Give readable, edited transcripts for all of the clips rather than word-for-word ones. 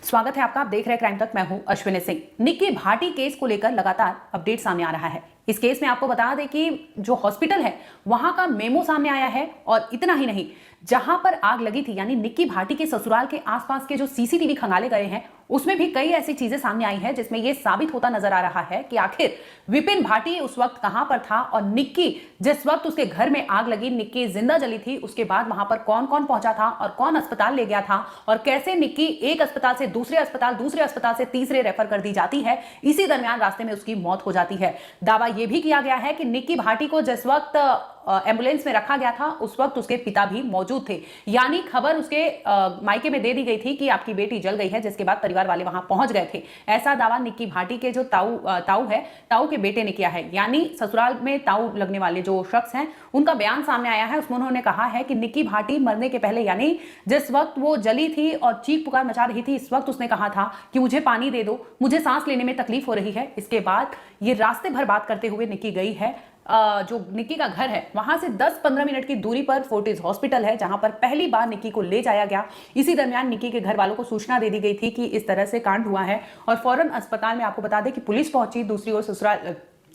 स्वागत है आपका। आप देख रहे हैं क्राइम तक। मैं हूं अश्विनी सिंह। निक्की भाटी केस को लेकर लगातार अपडेट सामने आ रहा है। इस केस में आपको बता दें कि जो हॉस्पिटल है वहां का मेमो सामने आया है और इतना ही नहीं, जहां पर आग लगी थी यानी निक्की भाटी के ससुराल के आसपास के जो सीसीटीवी खंगाले गए हैं उसमें भी कई ऐसी चीजें सामने आई हैं जिसमें यह साबित होता नजर आ रहा है कि आखिर विपिन भाटी उस वक्त कहां पर था और निक्की जिस वक्त उसके घर में आग लगी, निक्की जिंदा जली थी, उसके बाद वहां पर कौन कौन पहुंचा था और कौन अस्पताल ले गया था और कैसे निक्की एक अस्पताल से दूसरे अस्पताल से तीसरे रेफर कर दी जाती है। इसी दरमियान रास्ते में उसकी मौत हो जाती है। दावा यह भी किया गया है कि निक्की भाटी को जिस वक्त एम्बुलेंस में रखा गया था उस वक्त उसके पिता भी मौजूद थे, यानी खबर उसके मायके में दे दी गई थी कि आपकी बेटी जल गई है, जिसके बाद परिवार वाले वहां पहुंच गए थे। ऐसा दावा निक्की भाटी के जो ताऊ के बेटे ने किया है, यानी ससुराल में ताऊ लगने वाले जो शख्स हैं उनका बयान सामने आया है। उसमें उन्होंने कहा है कि निक्की भाटी मरने के पहले यानी जिस वक्त वो जली थी और चीख पुकार मचा रही थी, इस वक्त उसने कहा था कि मुझे पानी दे दो, मुझे सांस लेने में तकलीफ हो रही है। इसके बाद ये रास्ते भर बात करते हुए निक्की गई है। जो निक्की का घर है वहां से 10-15 मिनट की दूरी पर फोर्टिस हॉस्पिटल है, जहां पर पहली बार निक्की को ले जाया गया। इसी दरमियान निक्की के घर वालों को सूचना दे दी गई थी कि इस तरह से कांड हुआ है और फौरन अस्पताल में आपको बता दें कि पुलिस पहुंची। दूसरी ओर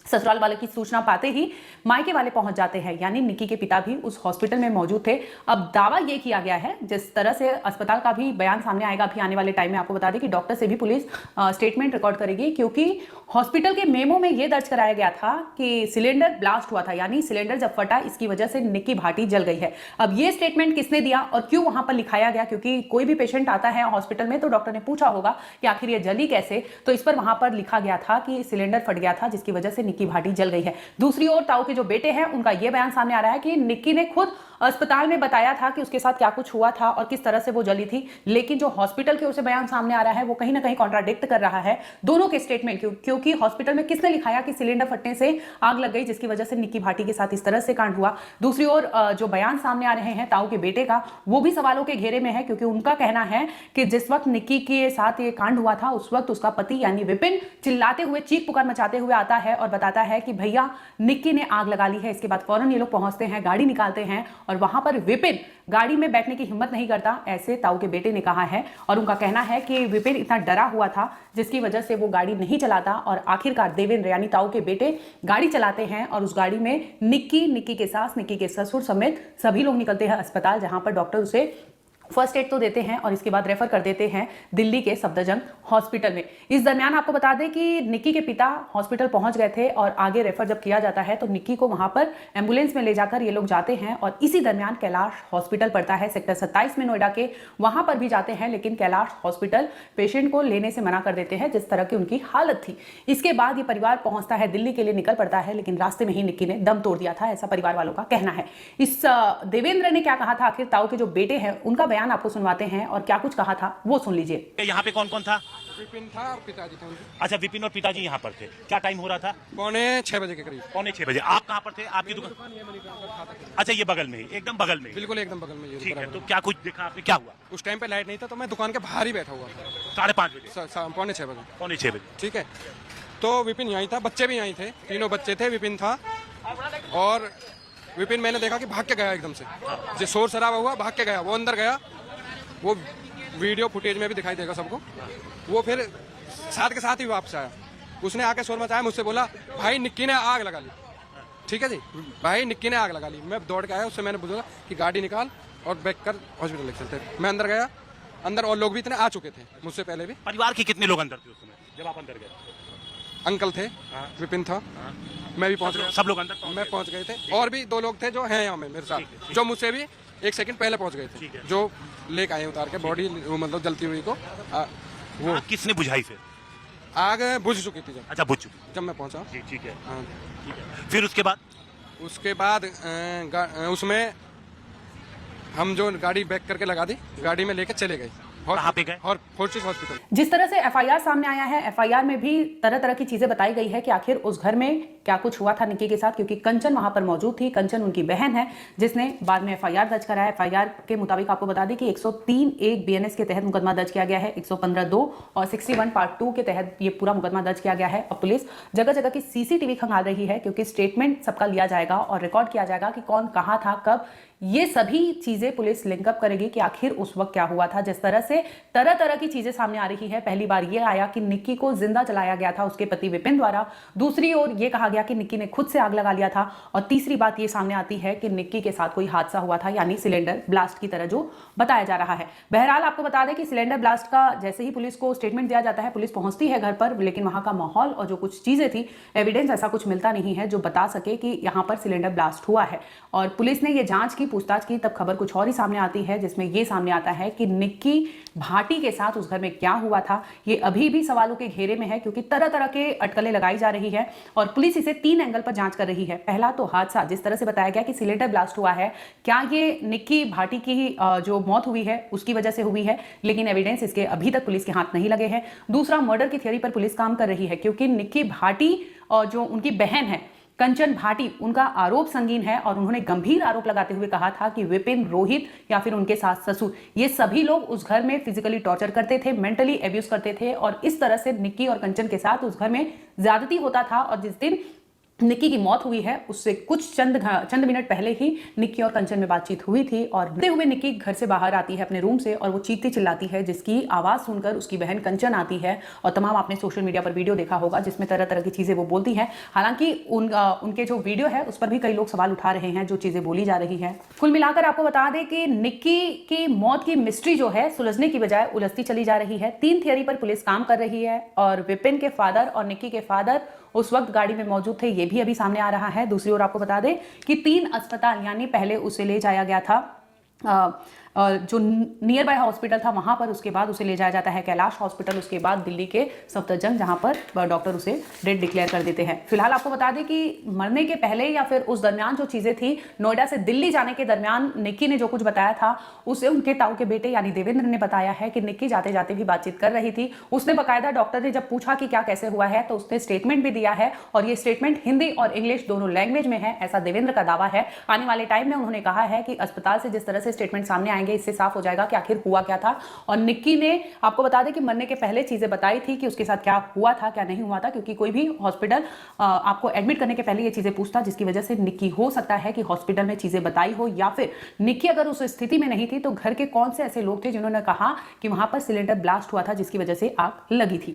ससुराल वाले की सूचना पाते ही मायके वाले पहुंच जाते हैं, यानी निक्की के पिता भी उस हॉस्पिटल में मौजूद थे। अब दावा यह किया गया है, जिस तरह से अस्पताल का भी बयान सामने आएगा अभी आने वाले टाइम में, आपको बता दें कि डॉक्टर से भी पुलिस स्टेटमेंट रिकॉर्ड करेगी, क्योंकि हॉस्पिटल के मेमो में यह दर्ज कराया गया था कि सिलेंडर ब्लास्ट हुआ था, यानी सिलेंडर जब फटा इसकी वजह से निक्की भाटी जल गई है। अब यह स्टेटमेंट किसने दिया और क्यों वहां पर लिखाया गया, क्योंकि कोई भी पेशेंट आता है हॉस्पिटल में तो डॉक्टर ने पूछा होगा कि आखिर ये जली कैसे, तो इस पर वहां पर लिखा गया था कि सिलेंडर फट गया था जिसकी वजह से निक्की भाटी जल गई है। दूसरी ओर ताऊ के जो बेटे हैं उनका यह बयान सामने आ रहा है कि निक्की ने खुद अस्पताल में बताया था कि उसके साथ क्या कुछ हुआ था और किस तरह से वो जली थी, लेकिन जो हॉस्पिटल की ओर से बयान सामने आ रहा है वो कहीं ना कहीं कॉन्ट्राडिक्ट कर रहा है दोनों के स्टेटमेंट, क्योंकि हॉस्पिटल में किसने लिखाया कि सिलेंडर फटने से आग लग गई जिसकी वजह से निक्की भाटी के साथ इस तरह से कांड हुआ। दूसरी ओर जो बयान सामने आ रहे हैं ताऊ के बेटे का, वो भी सवालों के घेरे में है, क्योंकि उनका कहना है कि जिस वक्त निक्की के साथ ये कांड हुआ था उस वक्त उसका पति यानी विपिन चिल्लाते हुए, चीख पुकार मचाते हुए आता है और बताता है कि भैया निक्की ने आग लगा ली है। इसके बाद फौरन ये लोग पहुंचते हैं, गाड़ी निकालते हैं और वहां पर विपिन गाड़ी में बैठने की हिम्मत नहीं करता, ऐसे ताऊ के बेटे ने कहा है। और उनका कहना है कि विपिन इतना डरा हुआ था जिसकी वजह से वो गाड़ी नहीं चलाता और आखिरकार देवेंद्र यानी ताऊ के बेटे गाड़ी चलाते हैं और उस गाड़ी में निक्की के सास, निक्की के ससुर समेत सभी लोग निकलते हैं अस्पताल, जहां पर डॉक्टर उसे फर्स्ट एड तो देते हैं और इसके बाद रेफर कर देते हैं दिल्ली के सफदरजंग हॉस्पिटल में। इस दरमियान आपको बता दें कि निक्की के पिता हॉस्पिटल पहुंच गए थे और आगे रेफर जब किया जाता है तो निक्की को वहां पर एम्बुलेंस में ले जाकर ये लोग जाते हैं और इसी दरमियान कैलाश हॉस्पिटल पड़ता है सेक्टर 27 में नोएडा के, वहां पर भी जाते हैं, लेकिन कैलाश हॉस्पिटल पेशेंट को लेने से मना कर देते हैं जिस तरह की उनकी हालत थी। इसके बाद ये परिवार पहुंचता है, दिल्ली के लिए निकल पड़ता है, लेकिन रास्ते में ही निक्की ने दम तोड़ दिया था, ऐसा परिवार वालों का कहना है। इस देवेंद्र ने क्या कहा था, आखिर ताऊ के जो बेटे हैं उनका बयान आपको सुनवाते हैं और क्या कुछ कहा था वो सुन लीजिए। यहाँ पे कौन कौन था? विपिन था और पिताजी थे उनके। अच्छा, विपिन और पिताजी यहाँ पर थे। क्या टाइम हो रहा था? 6:45 बजे के करीब। 6:45 बजे। आप कहाँ पर थे? आपकी दुकान? अच्छा, ये बगल में ही, एकदम बगल में? बिल्कुल एकदम बगल में। ठीक है, तो क्या कुछ देखा आपने, क्या हुआ? उस टाइम पे लाइट नहीं था तो मैं दुकान के बाहर ही बैठा हुआ था। 5:30 बजे? 5:45 बजे। 5:45 बजे, ठीक है। तो विपिन यहीं था, बच्चे भी यहीं थे, तीनों बच्चे थे, विपिन था। और विपिन मैंने देखा कि भाग के गया एकदम से, जो शोर शराबा हुआ भाग के गया, वो अंदर गया, वो वीडियो फुटेज में भी दिखाई देगा सबको। वो फिर साथ के साथ ही वापस आया, उसने आके शोर मचाया, मुझसे बोला भाई निक्की ने आग लगा ली। ठीक है जी, भाई निक्की ने आग लगा ली। मैं दौड़ के आया, उससे मैंने बोला कि गाड़ी निकाल और बैक कर हॉस्पिटल ले चलते। मैं अंदर गया, अंदर और लोग भी इतने आ चुके थे मुझसे पहले भी। परिवार के कितने लोग अंदर थे उस समय जब आप अंदर गए? अंकल थे, विपिन था, मैं भी पहुंच गया, सब लोग अंदर? मैं पहुंच गए थे और भी 2 लोग थे जो हैं यहाँ में मेरे साथ, जो मुझसे भी 1 सेकंड पहले पहुंच गए थे, जो लेके आए उतार के बॉडी, मतलब जलती हुई को। वो किसने बुझाई फिर? आग बुझ चुकी थी जब। अच्छा, बुझ चुकी जब मैं पहुंचा। ठीक है। हाँ। ठीक है, फिर उसके बाद? उसके बाद उसमें हम जो गाड़ी बैक करके लगा दी, गाड़ी में लेके चले गए। कहाँ पे गए? और फोर्टिस हॉस्पिटल। जिस तरह से एफआईआर सामने आया है, एफआईआर में भी तरह तरह की चीजें बताई गई है कि आखिर उस घर में क्या कुछ हुआ था निक्की के साथ, क्योंकि कंचन वहां पर मौजूद थी। कंचन उनकी बहन है जिसने बाद में एफआईआर दर्ज कराया। एफआईआर के मुताबिक आपको बता दें कि 103(1) बीएनएस के तहत मुकदमा दर्ज किया गया है, 115(2) और 61 पार्ट 2 के तहत ये पूरा मुकदमा दर्ज किया गया है। और पुलिस जगह जगह की सीसीटीवी खंगाल रही है, क्योंकि स्टेटमेंट सबका लिया जाएगा और रिकॉर्ड किया जाएगा कि कौन कहाँ था, कब ये सभी चीजें पुलिस लिंकअप करेगी कि आखिर उस वक्त क्या हुआ था। जिस तरह से तरह तरह की चीजें सामने आ रही है, पहली बार ये आया कि निक्की को जिंदा जलाया गया था उसके पति विपिन द्वारा, दूसरी ओर ये कहा गया कि निक्की ने खुद से आग लगा लिया था, और तीसरी बात ये सामने आती है कि निक्की के साथ कोई हादसा हुआ था, यानी सिलेंडर ब्लास्ट की तरह जो बताया जा रहा है। बहरहाल आपको बता दें कि सिलेंडर ब्लास्ट का जैसे ही पुलिस को स्टेटमेंट दिया जाता है, पुलिस पहुंचती है घर पर, लेकिन वहां का माहौल और जो कुछ चीजें थी, एविडेंस ऐसा कुछ मिलता नहीं है जो बता सके कि यहां पर सिलेंडर ब्लास्ट हुआ है। और पुलिस ने ये जांच की, पूछताछ की, तब खबर कुछ और ही सामने आती है, जिसमें यह सामने आता है कि निक्की भाटी के साथ उस घर में क्या हुआ था, ये अभी भी सवालों के घेरे में है, क्योंकि तरह तरह के अटकलें लगाई जा रही है और पुलिस इसे 3 एंगल पर जांच कर रही है। पहला तो हादसा, जिस तरह से बताया गया कि सिलेंडर ब्लास्ट हुआ है, क्या ये निक्की भाटी की जो मौत हुई है उसकी वजह से हुई है, लेकिन एविडेंस इसके अभी तक पुलिस के हाथ नहीं लगे हैं। दूसरा, मर्डर की थ्योरी पर पुलिस काम कर रही है, क्योंकि निक्की भाटी और जो उनकी बहन है कंचन भाटी, उनका आरोप संगीन है और उन्होंने गंभीर आरोप लगाते हुए कहा था कि विपिन, रोहित या फिर उनके सास ससुर, ये सभी लोग उस घर में फिजिकली टॉर्चर करते थे, मेंटली एब्यूज करते थे, और इस तरह से निक्की और कंचन के साथ उस घर में ज्यादती होता था। और जिस दिन निक्की की मौत हुई है उससे कुछ चंद मिनट पहले ही निक्की और कंचन में बातचीत हुई थी, और डरते हुए निक्की घर से बाहर आती है अपने रूम से, और वो चीखती चिल्लाती है, जिसकी आवाज सुनकर उसकी बहन कंचन आती है। और तमाम आपने सोशल मीडिया पर वीडियो देखा होगा जिसमें तरह तरह की चीजें वो बोलती हैं। हालांकि उनके जो वीडियो है उस पर भी कई लोग सवाल उठा रहे हैं, जो चीजें बोली जा रही है। कुल मिलाकर आपको बता दें कि निक्की की मौत की मिस्ट्री जो है सुलझने की बजाय उलझती चली जा रही है। 3 थियरी पर पुलिस काम कर रही है, और विपिन के फादर और निक्की के फादर उस वक्त गाड़ी में मौजूद थे, ये भी अभी सामने आ रहा है। दूसरी ओर आपको बता दें कि 3 अस्पताल, यानी पहले उसे ले जाया गया था जो नियर बाय हॉस्पिटल था वहां पर, उसके बाद उसे ले जाया जाता है कैलाश हॉस्पिटल, उसके बाद दिल्ली के सफदरजंग, जहां पर डॉक्टर उसे डेड डिक्लेयर कर देते हैं। फिलहाल आपको बता दें कि मरने के पहले या फिर उस दरमियान जो चीजें थी, नोएडा से दिल्ली जाने के दरमियान निक्की ने जो कुछ बताया था उसे उनके ताऊ के बेटे यानी देवेंद्र ने बताया है कि निक्की जाते जाते भी बातचीत कर रही थी। उसने बकायदा, डॉक्टर ने जब पूछा कि क्या कैसे हुआ है, तो उसने स्टेटमेंट भी दिया है, और ये स्टेटमेंट हिंदी और इंग्लिश दोनों लैंग्वेज में है, ऐसा देवेंद्र का दावा है। आने वाले टाइम में उन्होंने कहा है कि अस्पताल से जिस तरह से स्टेटमेंट सामने आएंगे, इससे साफ हो जाएगा कि आखिर हुआ क्या था। और निक्की ने, आपको बता दें कि मरने के पहले चीजें बताई थी कि उसके साथ क्या हुआ था, क्या नहीं हुआ था, क्योंकि कोई भी हॉस्पिटल आपको एडमिट करने के पहले ये चीजें पूछता, जिसकी वजह से निक्की हो सकता है कि हॉस्पिटल में चीजें बताई हो, या फिर निक्की अगर उस स्थिति में नहीं थी तो घर के कौन से ऐसे लोग थे जिन्होंने कहा कि वहां पर सिलेंडर ब्लास्ट हुआ था जिसकी वजह से आग लगी थी।